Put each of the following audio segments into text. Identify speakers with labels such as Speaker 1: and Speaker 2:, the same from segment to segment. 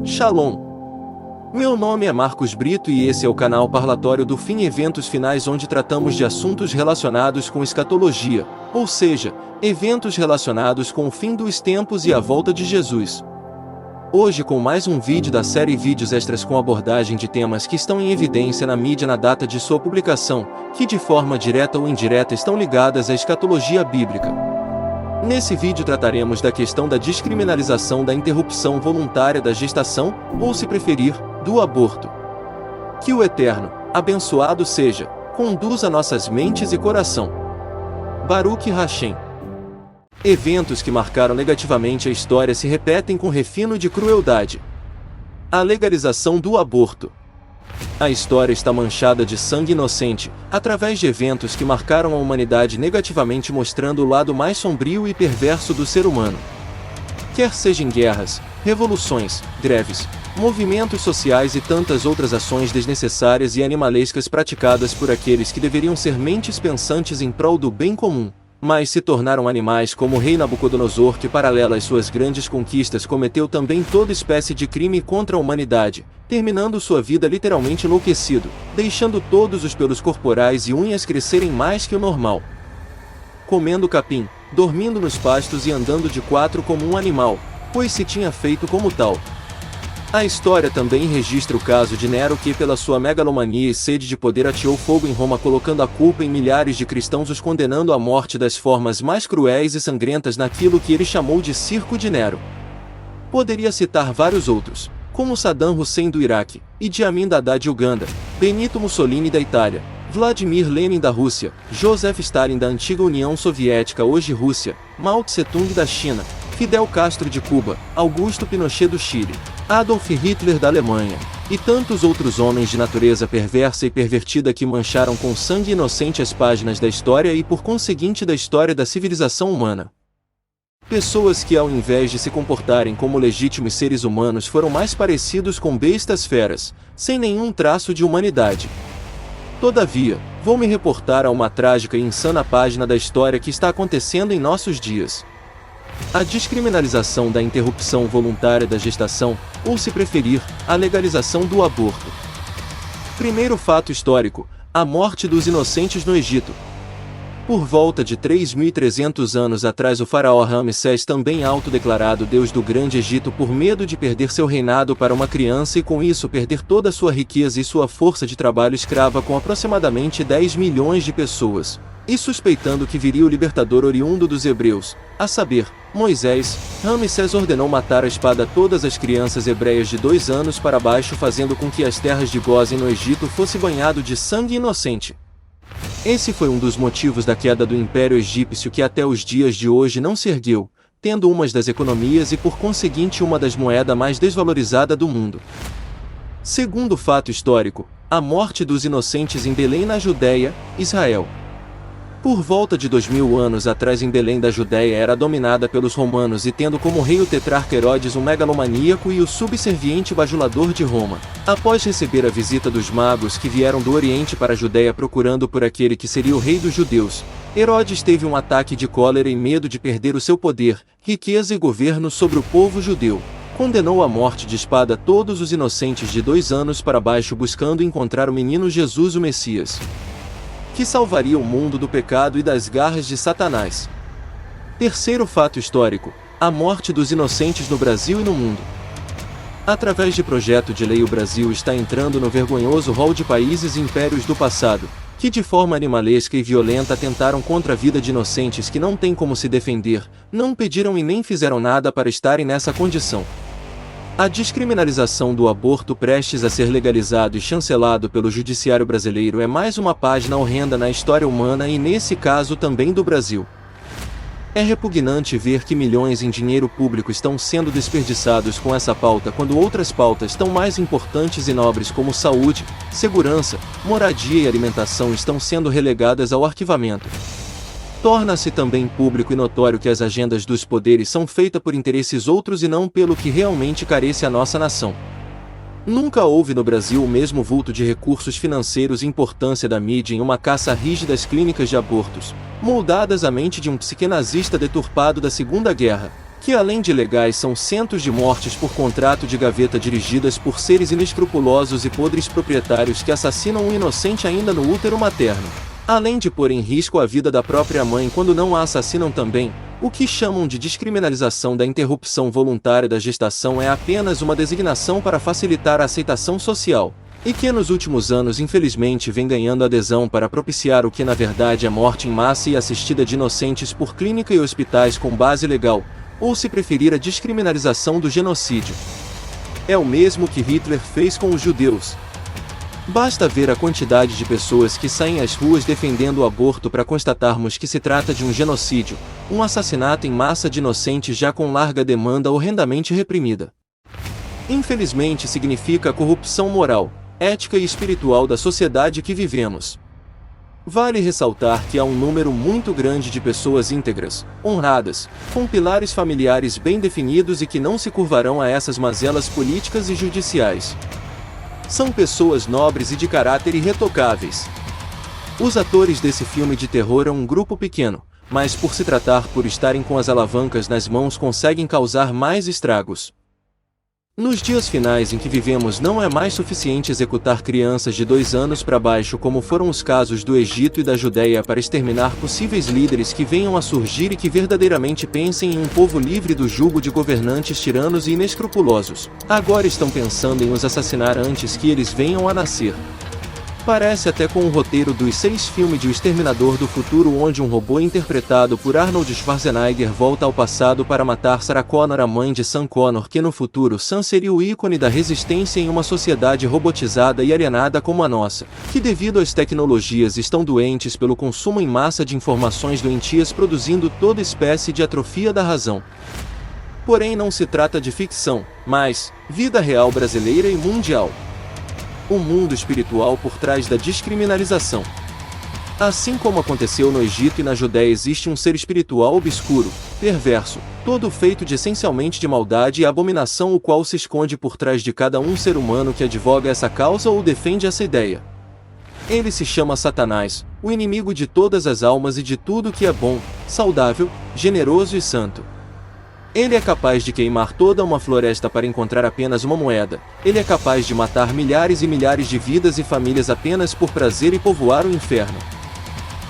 Speaker 1: Shalom! Meu nome é Marcos Brito e esse é o canal Parlatório do Fim Eventos Finais, onde tratamos de assuntos relacionados com escatologia, ou seja, eventos relacionados com o fim dos tempos e a volta de Jesus. Hoje com mais um vídeo da série Vídeos Extras com abordagem de temas que estão em evidência na mídia na data de sua publicação, que de forma direta ou indireta estão ligadas à escatologia bíblica. Nesse vídeo trataremos da questão da descriminalização da interrupção voluntária da gestação, ou se preferir, do aborto. Que o Eterno, abençoado seja, conduza nossas mentes e coração. Baruch Hashem. Eventos que marcaram negativamente a história se repetem com refino de crueldade. A legalização do aborto. A história está manchada de sangue inocente, através de eventos que marcaram a humanidade negativamente, mostrando o lado mais sombrio e perverso do ser humano. Quer seja em guerras, revoluções, greves, movimentos sociais e tantas outras ações desnecessárias e animalescas praticadas por aqueles que deveriam ser mentes pensantes em prol do bem comum, mas se tornaram animais, como o rei Nabucodonosor, que paralela às suas grandes conquistas cometeu também toda espécie de crime contra a humanidade, terminando sua vida literalmente enlouquecido, deixando todos os pelos corporais e unhas crescerem mais que o normal. Comendo capim, dormindo nos pastos e andando de quatro como um animal, pois se tinha feito como tal. A história também registra o caso de Nero, que pela sua megalomania e sede de poder ateou fogo em Roma, colocando a culpa em milhares de cristãos, os condenando à morte das formas mais cruéis e sangrentas naquilo que ele chamou de Circo de Nero. Poderia citar vários outros, como Saddam Hussein do Iraque, Idi Amin da de Uganda, Benito Mussolini da Itália, Vladimir Lenin da Rússia, Joseph Stalin da antiga União Soviética, hoje Rússia, Mao Tse-tung da China, Fidel Castro de Cuba, Augusto Pinochet do Chile, Adolf Hitler da Alemanha, e tantos outros homens de natureza perversa e pervertida que mancharam com sangue inocente as páginas da história e por conseguinte da história da civilização humana. Pessoas que, ao invés de se comportarem como legítimos seres humanos, foram mais parecidos com bestas feras, sem nenhum traço de humanidade. Todavia, vou me reportar a uma trágica e insana página da história que está acontecendo em nossos dias. A descriminalização da interrupção voluntária da gestação, ou se preferir, a legalização do aborto. Primeiro fato histórico: a morte dos inocentes no Egito. Por volta de 3.300 anos atrás, o faraó Ramsés, também autodeclarado Deus do Grande Egito, por medo de perder seu reinado para uma criança e com isso perder toda a sua riqueza e sua força de trabalho escrava com aproximadamente 10 milhões de pessoas, e suspeitando que viria o libertador oriundo dos hebreus, a saber, Moisés, Ramsés ordenou matar à espada todas as crianças hebreias de 2 anos para baixo, fazendo com que as terras de Gósen no Egito fosse banhado de sangue inocente. Esse foi um dos motivos da queda do Império Egípcio, que até os dias de hoje não se ergueu, tendo uma das economias e por conseguinte uma das moedas mais desvalorizadas do mundo. Segundo fato histórico: a morte dos inocentes em Belém, na Judéia, Israel. Por volta de 2000 anos atrás, em Belém da Judéia era dominada pelos romanos e tendo como rei o tetrarca Herodes, um megalomaníaco e o subserviente bajulador de Roma. Após receber a visita dos magos que vieram do Oriente para a Judéia procurando por aquele que seria o rei dos judeus, Herodes teve um ataque de cólera e medo de perder o seu poder, riqueza e governo sobre o povo judeu. Condenou à morte de espada todos os inocentes de 2 anos para baixo, buscando encontrar o menino Jesus, o Messias, que salvaria o mundo do pecado e das garras de Satanás. Terceiro fato histórico: a morte dos inocentes no Brasil e no mundo. Através de projeto de lei, o Brasil está entrando no vergonhoso rol de países e impérios do passado, que de forma animalesca e violenta atentaram contra a vida de inocentes que não têm como se defender, não pediram e nem fizeram nada para estarem nessa condição. A descriminalização do aborto, prestes a ser legalizado e chancelado pelo judiciário brasileiro, é mais uma página horrenda na história humana e nesse caso também do Brasil. É repugnante ver que milhões em dinheiro público estão sendo desperdiçados com essa pauta, quando outras pautas tão mais importantes e nobres como saúde, segurança, moradia e alimentação estão sendo relegadas ao arquivamento. Torna-se também público e notório que as agendas dos poderes são feitas por interesses outros e não pelo que realmente carece a nossa nação. Nunca houve no Brasil o mesmo vulto de recursos financeiros e importância da mídia em uma caça rígida às clínicas de abortos, moldadas à mente de um psiquenazista deturpado da Segunda Guerra, que além de ilegais são centos de mortes por contrato de gaveta dirigidas por seres inescrupulosos e podres proprietários que assassinam um inocente ainda no útero materno, além de pôr em risco a vida da própria mãe quando não a assassinam também. O que chamam de descriminalização da interrupção voluntária da gestação é apenas uma designação para facilitar a aceitação social, e que nos últimos anos infelizmente vem ganhando adesão para propiciar o que na verdade é morte em massa e assistida de inocentes por clínica e hospitais com base legal, ou se preferir a descriminalização do genocídio. É o mesmo que Hitler fez com os judeus. Basta ver a quantidade de pessoas que saem às ruas defendendo o aborto para constatarmos que se trata de um genocídio, um assassinato em massa de inocentes já com larga demanda horrendamente reprimida. Infelizmente significa a corrupção moral, ética e espiritual da sociedade que vivemos. Vale ressaltar que há um número muito grande de pessoas íntegras, honradas, com pilares familiares bem definidos e que não se curvarão a essas mazelas políticas e judiciais. São pessoas nobres e de caráter irretocáveis. Os atores desse filme de terror é um grupo pequeno, mas por se tratar por estarem com as alavancas nas mãos conseguem causar mais estragos. Nos dias finais em que vivemos não é mais suficiente executar crianças de 2 anos para baixo como foram os casos do Egito e da Judéia para exterminar possíveis líderes que venham a surgir e que verdadeiramente pensem em um povo livre do jugo de governantes tiranos e inescrupulosos. Agora estão pensando em os assassinar antes que eles venham a nascer. Parece até com o roteiro dos 6 filmes de O Exterminador do Futuro, onde um robô interpretado por Arnold Schwarzenegger volta ao passado para matar Sarah Connor, a mãe de Sam Connor, que no futuro Sam seria o ícone da resistência em uma sociedade robotizada e alienada como a nossa, que devido às tecnologias estão doentes pelo consumo em massa de informações doentias, produzindo toda espécie de atrofia da razão. Porém não se trata de ficção, mas vida real brasileira e mundial. O mundo espiritual por trás da descriminalização. Assim como aconteceu no Egito e na Judéia, existe um ser espiritual obscuro, perverso, todo feito de essencialmente de maldade e abominação, o qual se esconde por trás de cada um ser humano que advoga essa causa ou defende essa ideia. Ele se chama Satanás, o inimigo de todas as almas e de tudo que é bom, saudável, generoso e santo. Ele é capaz de queimar toda uma floresta para encontrar apenas uma moeda. Ele é capaz de matar milhares e milhares de vidas e famílias apenas por prazer e povoar o inferno.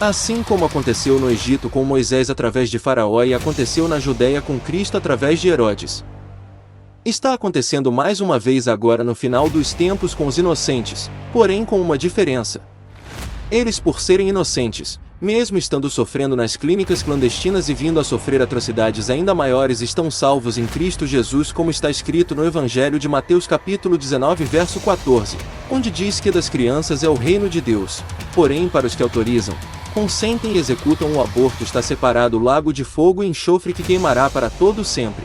Speaker 1: Assim como aconteceu no Egito com Moisés através de Faraó e aconteceu na Judéia com Cristo através de Herodes. Está acontecendo mais uma vez agora no final dos tempos com os inocentes, porém com uma diferença. Eles, por serem inocentes, mesmo estando sofrendo nas clínicas clandestinas e vindo a sofrer atrocidades ainda maiores, estão salvos em Cristo Jesus, como está escrito no Evangelho de Mateus capítulo 19 verso 14, onde diz que das crianças é o reino de Deus, porém para os que autorizam, consentem e executam o aborto está separado o lago de fogo e enxofre que queimará para todo sempre.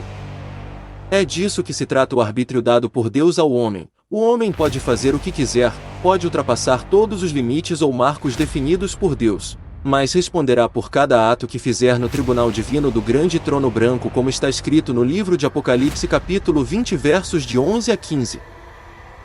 Speaker 1: É disso que se trata o arbítrio dado por Deus ao homem. O homem pode fazer o que quiser, pode ultrapassar todos os limites ou marcos definidos por Deus, mas responderá por cada ato que fizer no tribunal divino do grande trono branco, como está escrito no livro de Apocalipse capítulo 20 versos de 11 a 15.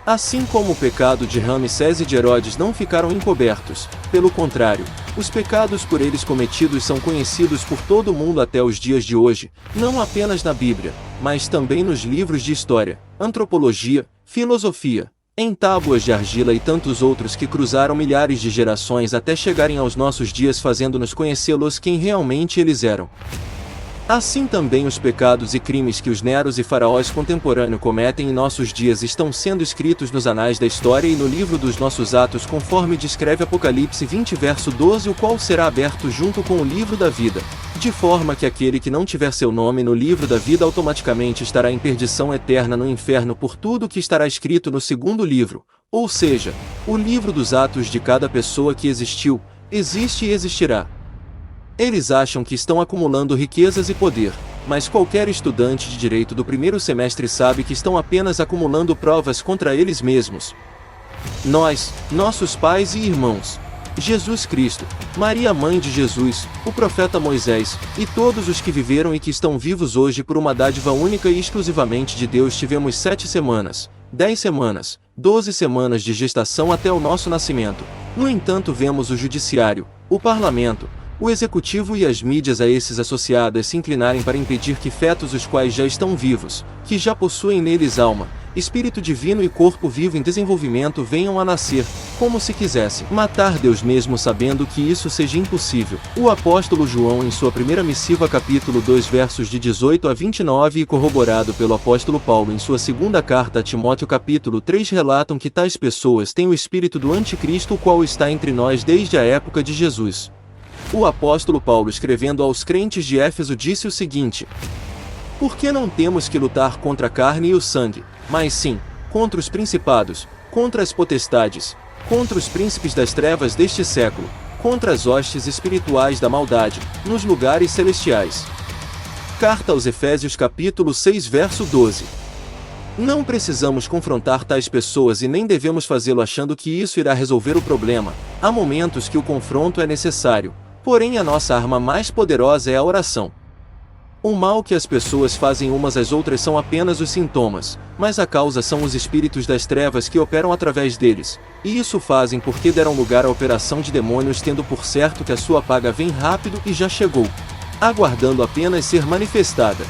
Speaker 1: Assim como o pecado de Ramsés e de Herodes não ficaram encobertos, pelo contrário, os pecados por eles cometidos são conhecidos por todo o mundo até os dias de hoje, não apenas na Bíblia, mas também nos livros de história, antropologia, filosofia, em tábuas de argila e tantos outros que cruzaram milhares de gerações até chegarem aos nossos dias, fazendo-nos conhecê-los quem realmente eles eram. Assim também os pecados e crimes que os Neros e faraós contemporâneos cometem em nossos dias estão sendo escritos nos anais da história e no livro dos nossos atos, conforme descreve Apocalipse 20 verso 12, o qual será aberto junto com o livro da vida, de forma que aquele que não tiver seu nome no livro da vida automaticamente estará em perdição eterna no inferno por tudo que estará escrito no segundo livro, ou seja, o livro dos atos de cada pessoa que existiu, existe e existirá. Eles acham que estão acumulando riquezas e poder, mas qualquer estudante de direito do primeiro semestre sabe que estão apenas acumulando provas contra eles mesmos. Nós, nossos pais e irmãos, Jesus Cristo, Maria mãe de Jesus, o profeta Moisés, e todos os que viveram e que estão vivos hoje por uma dádiva única e exclusivamente de Deus, tivemos 7 semanas, 10 semanas, 12 semanas de gestação até o nosso nascimento. No entanto, vemos o judiciário, o parlamento, O executivo e as mídias a esses associadas se inclinarem para impedir que fetos os quais já estão vivos, que já possuem neles alma, espírito divino e corpo vivo em desenvolvimento venham a nascer, como se quisessem matar Deus mesmo sabendo que isso seja impossível. O apóstolo João em sua primeira missiva capítulo 2 versos de 18 a 29 e corroborado pelo apóstolo Paulo em sua segunda carta a Timóteo capítulo 3 relatam que tais pessoas têm o espírito do anticristo o qual está entre nós desde a época de Jesus. O apóstolo Paulo escrevendo aos crentes de Éfeso disse o seguinte: porque não temos que lutar contra a carne e o sangue, mas sim, contra os principados, contra as potestades, contra os príncipes das trevas deste século, contra as hostes espirituais da maldade, nos lugares celestiais. Carta aos Efésios capítulo 6 verso 12. Não precisamos confrontar tais pessoas e nem devemos fazê-lo achando que isso irá resolver o problema. Há momentos que o confronto é necessário, porém a nossa arma mais poderosa é a oração. O mal que as pessoas fazem umas às outras são apenas os sintomas, mas a causa são os espíritos das trevas que operam através deles, e isso fazem porque deram lugar à operação de demônios tendo por certo que a sua paga vem rápido e já chegou, aguardando apenas ser manifestada.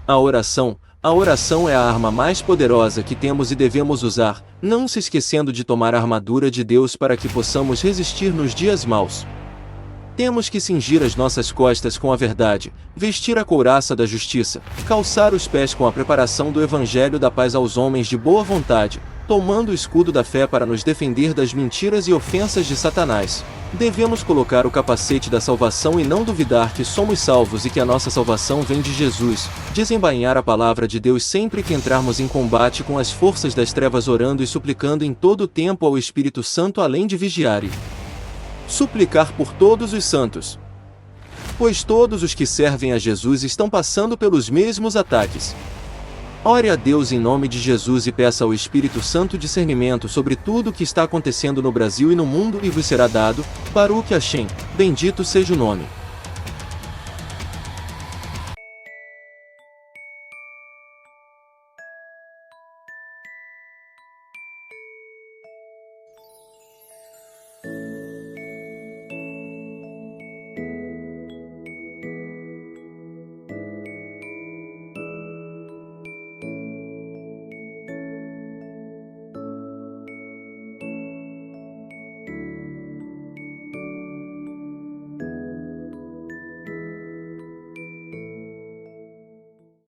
Speaker 1: A oração é a arma mais poderosa que temos e devemos usar, não se esquecendo de tomar a armadura de Deus para que possamos resistir nos dias maus. Temos que cingir as nossas costas com a verdade, vestir a couraça da justiça, calçar os pés com a preparação do evangelho da paz aos homens de boa vontade, tomando o escudo da fé para nos defender das mentiras e ofensas de Satanás. Devemos colocar o capacete da salvação e não duvidar que somos salvos e que a nossa salvação vem de Jesus, desembainhar a palavra de Deus sempre que entrarmos em combate com as forças das trevas orando e suplicando em todo o tempo ao Espírito Santo além de vigiar e suplicar por todos os santos. Pois todos os que servem a Jesus estão passando pelos mesmos ataques. Ore a Deus em nome de Jesus e peça ao Espírito Santo discernimento sobre tudo o que está acontecendo no Brasil e no mundo e vos será dado. Baruch Hashem, bendito seja o nome.